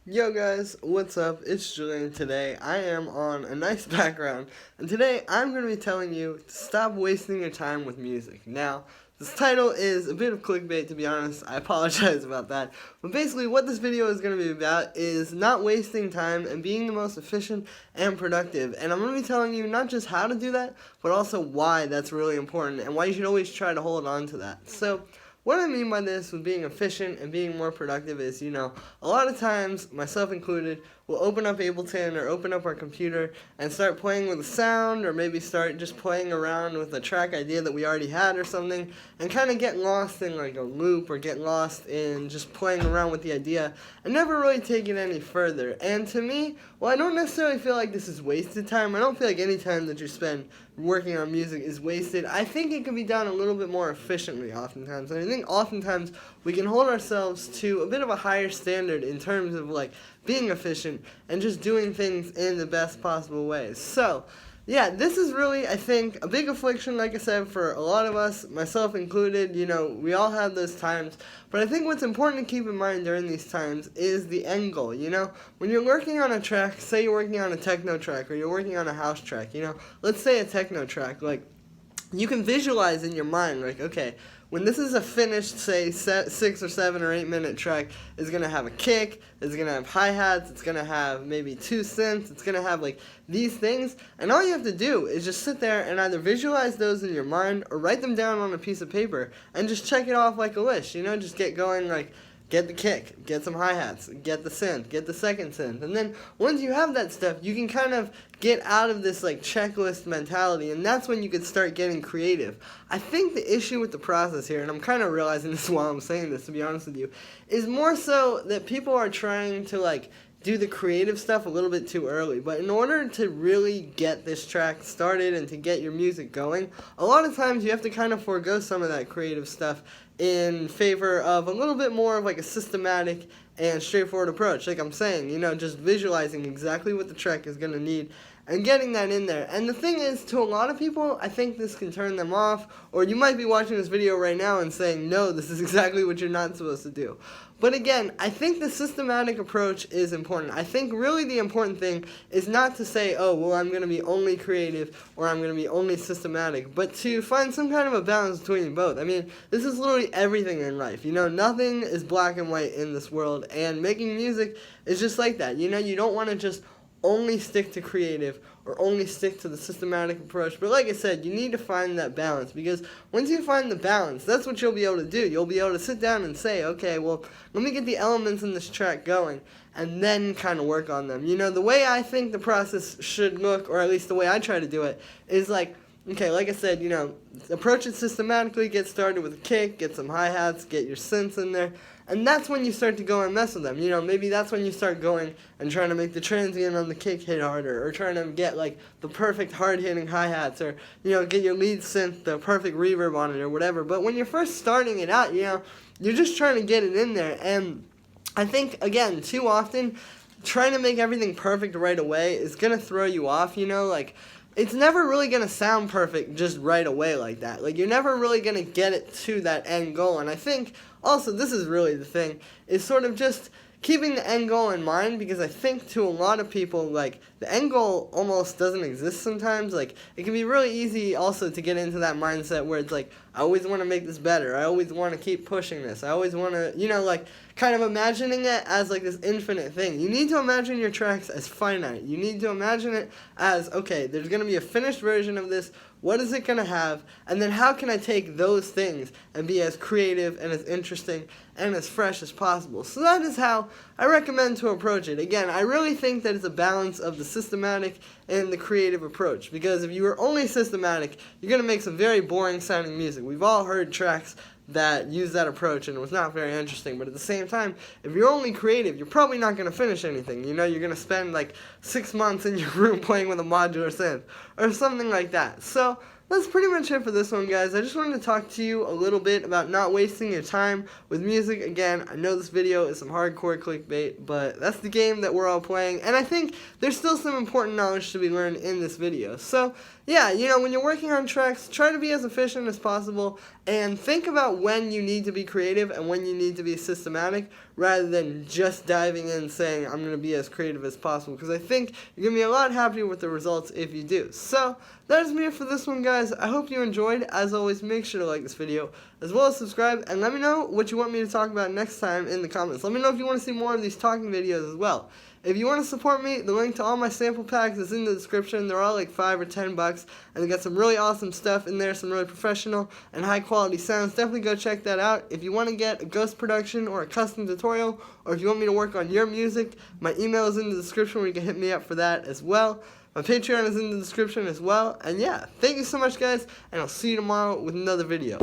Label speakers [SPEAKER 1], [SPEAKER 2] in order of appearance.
[SPEAKER 1] Yo guys, what's up? It's Julian. Today I am on a nice background, and today I'm going to be telling you to stop wasting your time with music. Now, this title is a bit of clickbait, to be honest. I apologize about that. But basically what this video is going to be about is not wasting time and being the most efficient and productive. And I'm going to be telling you not just how to do that, but also why that's really important and why you should always try to hold on to that. So, what I mean by this with being efficient and being more productive is, a lot of times, myself included, we'll open up Ableton or open up our computer and start playing with a sound, or maybe start just playing around with a track idea that we already had or something, and kind of get lost in like a loop or get lost in just playing around with the idea and never really take it any further. And to me, well, I don't necessarily feel like this is wasted time. I don't feel like any time that you spend working on music is wasted. I think it can be done a little bit more efficiently oftentimes. And I think oftentimes we can hold ourselves to a bit of a higher standard in terms of like being efficient and just doing things in the best possible ways. So, yeah, this is really, I think, a big affliction, like I said, for a lot of us, myself included. We all have those times. But I think what's important to keep in mind during these times is the end goal. When you're working on a track, say you're working on a techno track or you're working on a house track, let's say a techno track, like, you can visualize in your mind, like, okay, when this is a finished, say, 6 or 7 or 8 minute track, it's going to have a kick, it's going to have hi-hats, it's going to have maybe 2 synths, it's going to have, like, these things, and all you have to do is just sit there and either visualize those in your mind or write them down on a piece of paper and just check it off like a list, just get going, like, get the kick, get some hi-hats, get the synth, get the second synth. And then once you have that stuff, you can kind of get out of this like checklist mentality, and that's when you can start getting creative. I think the issue with the process here, and I'm kind of realizing this while I'm saying this, to be honest with you, is more so that people are trying to like do the creative stuff a little bit too early. But in order to really get this track started and to get your music going, a lot of times you have to kind of forego some of that creative stuff in favor of a little bit more of like a systematic and straightforward approach. Like I'm saying, just visualizing exactly what the track is going to need and getting that in there. And the thing is, to a lot of people, I think this can turn them off, or you might be watching this video right now and saying, no, this is exactly what you're not supposed to do. But again, I think the systematic approach is important. I think really the important thing is not to say, oh, well, I'm going to be only creative or I'm going to be only systematic, but to find some kind of a balance between both. I mean, this is literally everything in life. Nothing is black and white in this world, and making music is just like that. You don't want to just only stick to creative or only stick to the systematic approach. But like I said, you need to find that balance, because once you find the balance, that's what you'll be able to do. You'll be able to sit down and say, okay, well, let me get the elements in this track going and then kind of work on them. The way I think the process should look, or at least the way I try to do it, is like, okay, like I said, approach it systematically, get started with a kick, get some hi-hats, get your synths in there, and that's when you start to go and mess with them. Maybe that's when you start going and trying to make the transient on the kick hit harder, or trying to get, like, the perfect hard-hitting hi-hats, or, get your lead synth, the perfect reverb on it, or whatever. But when you're first starting it out, you're just trying to get it in there, and I think, again, too often, trying to make everything perfect right away is going to throw you off, like, it's never really going to sound perfect just right away like that. Like, you're never really going to get it to that end goal. And I think, also, this is really the thing, is sort of just keeping the end goal in mind, because I think to a lot of people, like, the end goal almost doesn't exist sometimes. Like, it can be really easy also to get into that mindset where it's like, I always want to make this better. I always want to keep pushing this. I always want to, like, kind of imagining it as, like, this infinite thing. You need to imagine your tracks as finite. You need to imagine it as, okay, there's going to be a finished version of this. What is it going to have? And then how can I take those things and be as creative and as interesting and as fresh as possible? So that is how I recommend to approach it. Again, I really think that it's a balance of the systematic and the creative approach, because if you are only systematic, you're going to make some very boring sounding music. We've all heard tracks that use that approach and it was not very interesting, but at the same time, if you're only creative, you're probably not going to finish anything. You're going to spend like 6 months in your room playing with a modular synth or something like that. So that's pretty much it for this one, guys. I just wanted to talk to you a little bit about not wasting your time with music. Again, I know this video is some hardcore clickbait, but that's the game that we're all playing, and I think there's still some important knowledge to be learned in this video. So, yeah, when you're working on tracks, try to be as efficient as possible and think about when you need to be creative and when you need to be systematic rather than just diving in and saying, I'm going to be as creative as possible, because I think you're going to be a lot happier with the results if you do. So, that is me for this one, guys. I hope you enjoyed. As always, make sure to like this video, as well as subscribe, and let me know what you want me to talk about next time in the comments. Let me know if you want to see more of these talking videos as well. If you want to support me, the link to all my sample packs is in the description. They're all like $5 or $10, and they got some really awesome stuff in there, some really professional and high quality sounds. Definitely go check that out. If you want to get a ghost production or a custom tutorial, or if you want me to work on your music, my email is in the description where you can hit me up for that as well. My Patreon is in the description as well. And yeah, thank you so much, guys, and I'll see you tomorrow with another video.